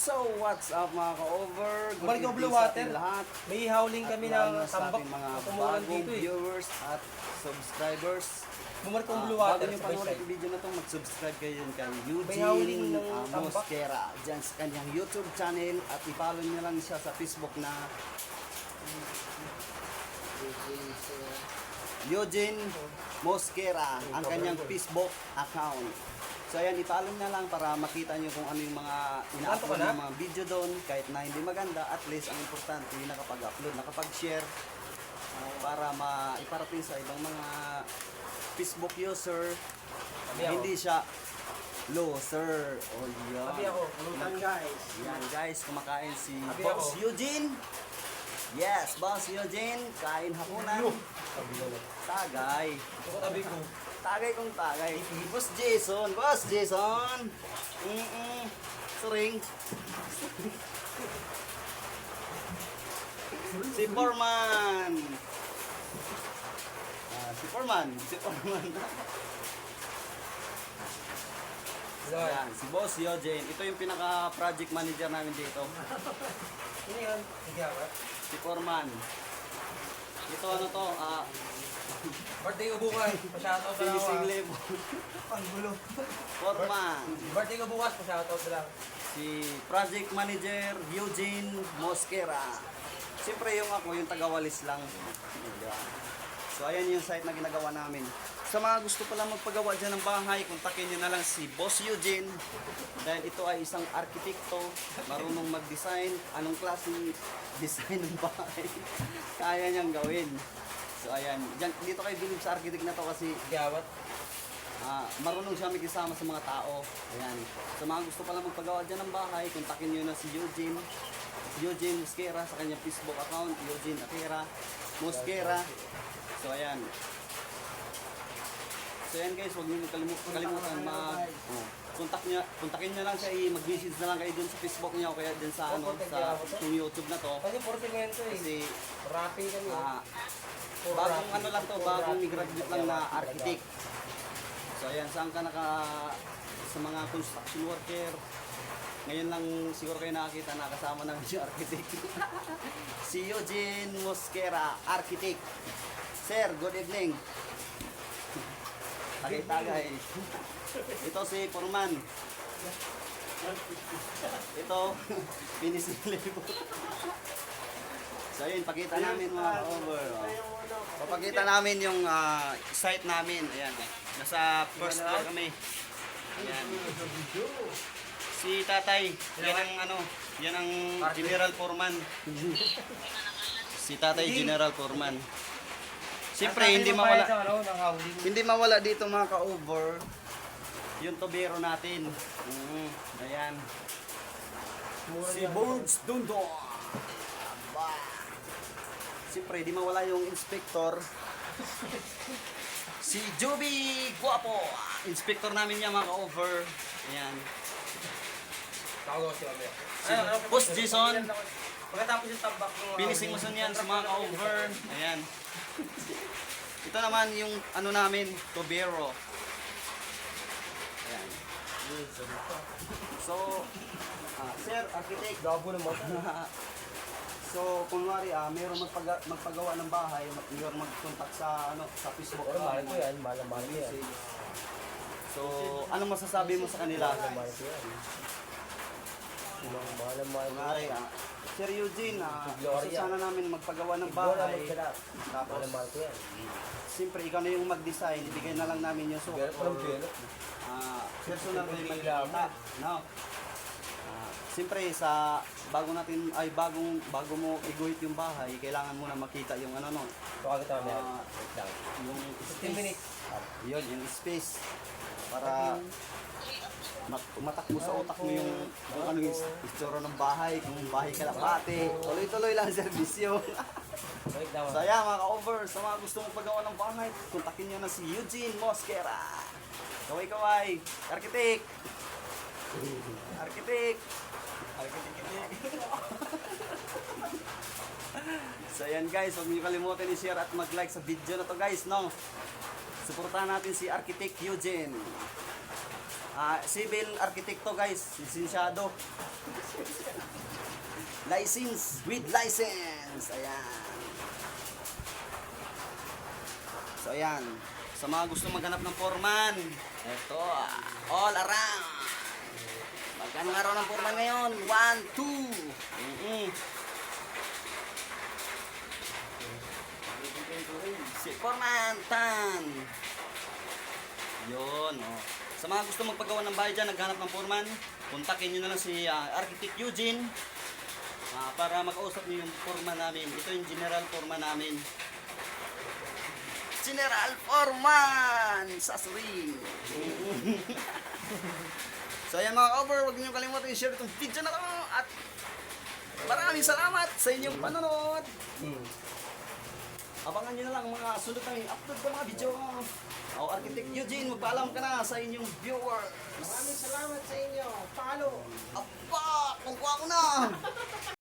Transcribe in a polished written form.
So, what's up mga ka-over? Bumalik Good ang blue evening sa water. ating lahat. May howling At kami lalo ng na sa tambak. ating mga Tumulan bagong dito eh. viewers at subscribers. Bumalik ang blue Bago water nyo sa panoorin side. yung video na to, mag-subscribe kayo yun kay May howling Eugene ng tambak. Mosquera dyan sa kanyang YouTube channel at i-follow nyo lang siya sa Facebook na Eugene Mosquera, ang kanyang Facebook account. So ayan, i-follow na lang para makita nyo kung ano yung mga ina-upload ng mga video doon. Kahit na hindi maganda, at least ang importante yung nakapag-upload, nakapag-share para maiparating sa ibang mga Facebook user na hindi siya loser. Oh, yan. Sabi ako,ulutan guys. Yan guys, kumakain si Sabi Boss ako. Eugene. Yes, Boss Eugene, kain hapunan. Tagay. Ito tabi ko. Tagay kong tagay. Boss Jason, Boss Jason. Suring. Si Foreman. Si Foreman. Ayan, si Boss Eugene. Ito yung pinaka-project manager namin dito. Ano yan? Sige ako. Si Foreman. Ito ano to, Birthday ko bukas. Pa-shoutout na lang ako. finishing level. Ang gulo. Foreman. Birthday ko bukas. Pa-shoutout na lang. Si Project Manager Eugene Mosquera. Siyempre yung ako, yung tagawalis lang. So ayan yung site na ginagawa namin. Sa mga gusto pala magpagawa dyan ng bahay, kontakin nyo na lang si Boss Eugene. Dahil ito ay isang arkitekto, marunong mag-design, anong klaseng design ng bahay. Kaya niyang gawin. So ayan, dito kayo bilib sa arkitek na to kasi Gawat. marunong siya makisama sa mga tao. Ayan. Sa mga gusto pala magpagawa dyan ng bahay, kontakin nyo na si Eugene. Eugene Mosquera sa kanyang Facebook account, Eugene Akira Mosquera. So ayan. So ayan guys, huwag niyo kalimutan kontakin niyo lang siya, mag-message na lang kayo dun sa Facebook niya o kaya dun sa sa YouTube na to. Kasi 40 ngento eh. Kasi Rappi kami. bagong ano lang to, bagong graduate lang na architect. So ayan, saan ka sa mga construction worker. Ngayon lang siguro kayo nakakita na kasama namin yung architect. Si Eugene Mosquera, architect. Sir, good evening. Tagay-tagay. Ito si Foreman. Ito, finishing level. So yun, pakita namin mga over. Papakita namin yung site namin. Ayan. Nasa first floor kami. Ayan. Si Tatay, yan ang General Foreman. Si Tatay General Foreman. Siyempre hindi mawala dito mga ka-over yung tubero natin. Ayan. Si Bones Dundo. Aba. Siyempre hindi mawala yung inspector. Si Joby Guapo. Inspector namin yan mga ka-over. Ayan. Si Boss Jason. Pagkatapos yung tambak ng Finishing mo yan sa mga ka-over. Ayan. Ito naman yung ano namin, tubero. Ayan. So, Sir, architect. Gabo naman. So, kunwari, mayroong magpagawa ng bahay, mayroong mag-contact sa sa Facebook. Mahal ko yan. Mahal ko yan. So, anong masasabi mo sa kanila? Mahal ko yan. Kunwari, Sir Eugene, gusto sana namin magpagawa ng bahay. Tapos, siyempre, ikaw na yung mag-design, ibigay na lang namin yung sukat. Personal na yung magkita. No? Siyempre, bago mo i-guhit yung bahay, kailangan mo na makita yung ano, no? Yung 15 minutes. Yun, yung space. Para matakbo sa utak mo yung ano yung itsura ng bahay, kung bahay kalapate. Tuloy-tuloy lang serbisyo. So ayan mga ka-over, sa mga gusto mong paggawa ng bahay, kontakin nyo na si Eugene Mosquera. Kaway-kaway, architect. Architect. So ayan guys, huwag niyo kalimutan i-share at mag-like sa video na to guys, no? Suportahan natin si Architect Eugene. Civil arkitekto guys, lisensyado. License, with license. Ayan. So ayan, sa mga gusto maghanap ng foreman, eto, all around. Magkano araw ng foreman ngayon? 1, 2. Si foreman, tan. Yun, oh. Sa mga gusto magpagawa ng bahay dyan, naghanap ng foreman, kontakin nyo na lang si Architect Eugene para makausap nyo yung foreman namin. Ito yung general foreman namin. General Foreman sa Surin. So ayan mga cover, huwag niyo kalimutan i-share itong video na to at maraming salamat sa inyong panonood. Abangan nyo na lang mga sunod na upload ko mga video. O Architect Eugene, magpaalam ka na sa inyong viewers. Maraming salamat sa inyo. Follow. Aba, kung kuha ko na.